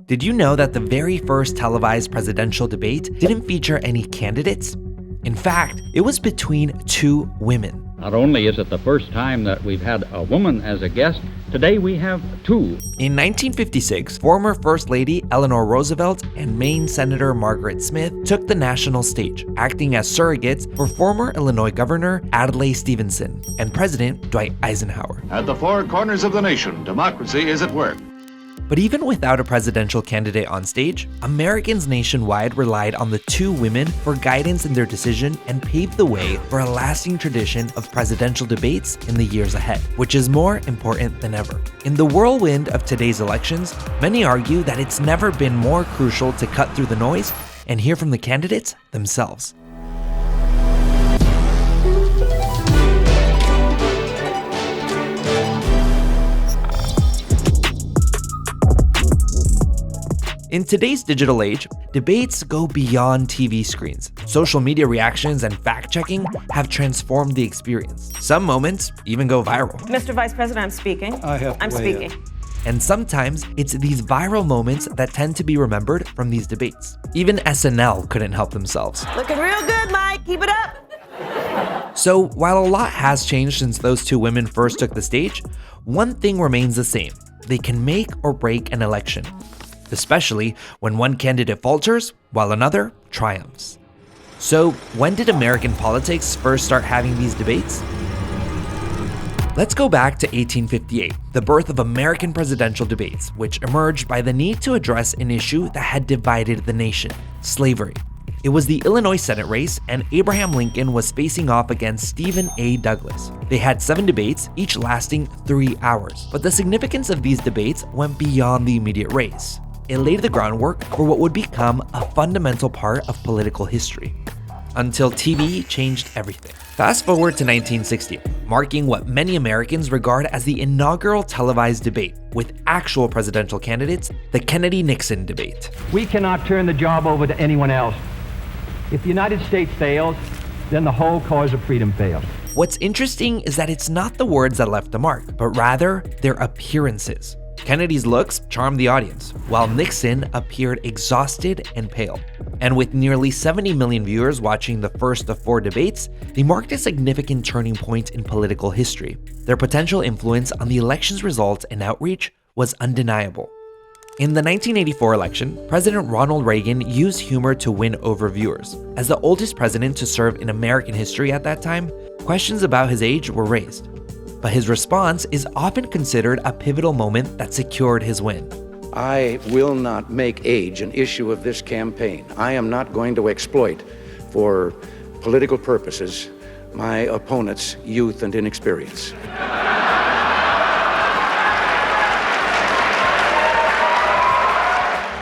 Did you know that the very first televised presidential debate didn't feature any candidates? In fact, it was between two women. Not only is it the first time that we've had a woman as a guest, today we have two. In 1956, former First Lady Eleanor Roosevelt and Maine Senator Margaret Smith took the national stage, acting as surrogates for former Illinois Governor Adlai Stevenson and President Dwight Eisenhower. At the four corners of the nation, democracy is at work. But even without a presidential candidate on stage, Americans nationwide relied on the two women for guidance in their decision and paved the way for a lasting tradition of presidential debates in the years ahead, which is more important than ever. In the whirlwind of today's elections, many argue that it's never been more crucial to cut through the noise and hear from the candidates themselves. In today's digital age, debates go beyond TV screens. Social media reactions and fact-checking have transformed the experience. Some moments even go viral. Mr. Vice President, I'm speaking. I'm speaking. And sometimes it's these viral moments that tend to be remembered from these debates. Even SNL couldn't help themselves. Looking real good, Mike. Keep it up. So while a lot has changed since those two women first took the stage, one thing remains the same. They can make or break an election, especially when one candidate falters while another triumphs. So, when did American politics first start having these debates? Let's go back to 1858, the birth of American presidential debates, which emerged by the need to address an issue that had divided the nation: slavery. It was the Illinois Senate race, and Abraham Lincoln was facing off against Stephen A. Douglas. They had 7 debates, each lasting 3 hours. But the significance of these debates went beyond the immediate race. It laid the groundwork for what would become a fundamental part of political history, until TV changed everything. Fast forward to 1960, marking what many Americans regard as the inaugural televised debate with actual presidential candidates, the Kennedy-Nixon debate. We cannot turn the job over to anyone else. If the United States fails, then the whole cause of freedom fails. What's interesting is that it's not the words that left a mark, but rather their appearances. Kennedy's looks charmed the audience, while Nixon appeared exhausted and pale. And with nearly 70 million viewers watching the first of 4 debates, they marked a significant turning point in political history. Their potential influence on the election's results and outreach was undeniable. In the 1984 election, President Ronald Reagan used humor to win over viewers. As the oldest president to serve in American history at that time, questions about his age were raised. But his response is often considered a pivotal moment that secured his win. I will not make age an issue of this campaign. I am not going to exploit, for political purposes, my opponent's youth and inexperience.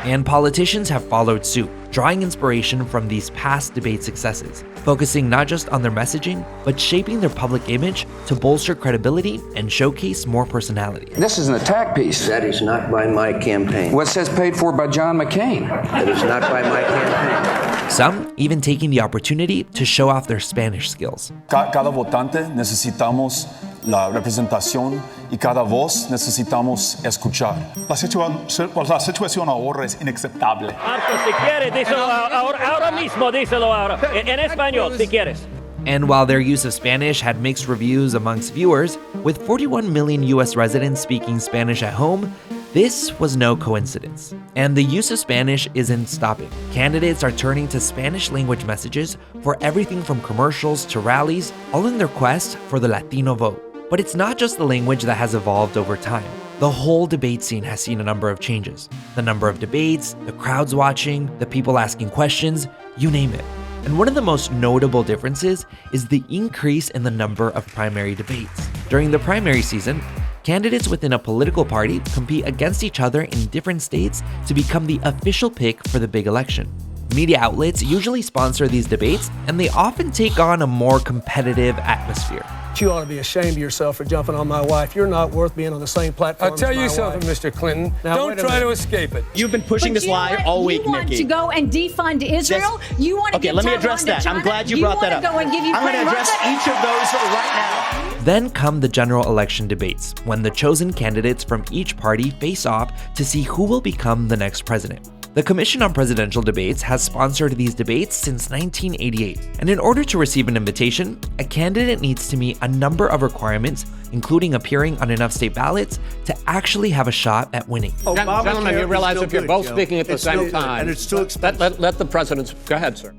And politicians have followed suit, drawing inspiration from these past debate successes, focusing not just on their messaging, but shaping their public image to bolster credibility and showcase more personality. This is an attack piece. That is not by my campaign. What says paid for by John McCain? That is not by my campaign. Some even taking the opportunity to show off their Spanish skills. Cada votante necesitamos la representación y cada voz necesitamos escuchar. La situación ahora es inaceptable. Marco, si quieres, díselo ahora mismo, díselo ahora. En español, si quieres. And while their use of Spanish had mixed reviews amongst viewers, with 41 million US residents speaking Spanish at home, this was no coincidence. And the use of Spanish isn't stopping. Candidates are turning to Spanish language messages for everything from commercials to rallies, all in their quest for the Latino vote. But it's not just the language that has evolved over time. The whole debate scene has seen a number of changes. The number of debates, the crowds watching, the people asking questions, you name it. And one of the most notable differences is the increase in the number of primary debates. During the primary season, candidates within a political party compete against each other in different states to become the official pick for the big election. Media outlets usually sponsor these debates, and they often take on a more competitive atmosphere. You ought to be ashamed of yourself for jumping on my wife. You're not worth being on the same platform. I'll tell you as my something, wife. Mr. Clinton. Now, don't try to escape it. You've been pushing this lie all week, Nikki. You want to go and defund Israel? You want to Okay, let me address that. I'm glad you brought that up. I'm going to address each of those right now. Then come the general election debates, when the chosen candidates from each party face off to see who will become the next president. The Commission on Presidential Debates has sponsored these debates since 1988, and in order to receive an invitation, a candidate needs to meet a number of requirements, including appearing on enough state ballots to actually have a shot at winning. Gentlemen, you realize if you're both speaking at the same time, and it's too expensive. let the presidents go ahead, sir.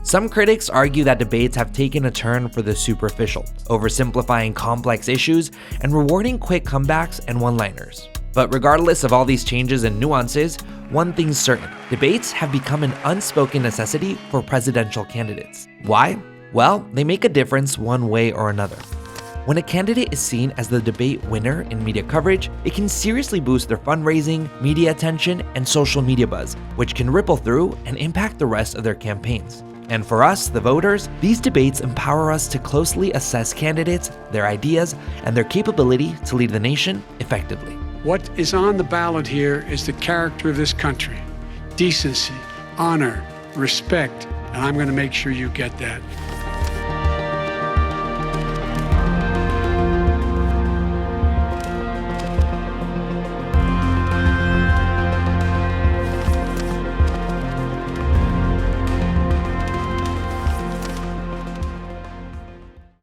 Some critics argue that debates have taken a turn for the superficial, oversimplifying complex issues and rewarding quick comebacks and one-liners. But regardless of all these changes and nuances, one thing's certain: debates have become an unspoken necessity for presidential candidates. Why? Well, they make a difference one way or another. When a candidate is seen as the debate winner in media coverage, it can seriously boost their fundraising, media attention, and social media buzz, which can ripple through and impact the rest of their campaigns. And for us, the voters, these debates empower us to closely assess candidates, their ideas, and their capability to lead the nation effectively. What is on the ballot here is the character of this country: decency, honor, respect, and I'm going to make sure you get that.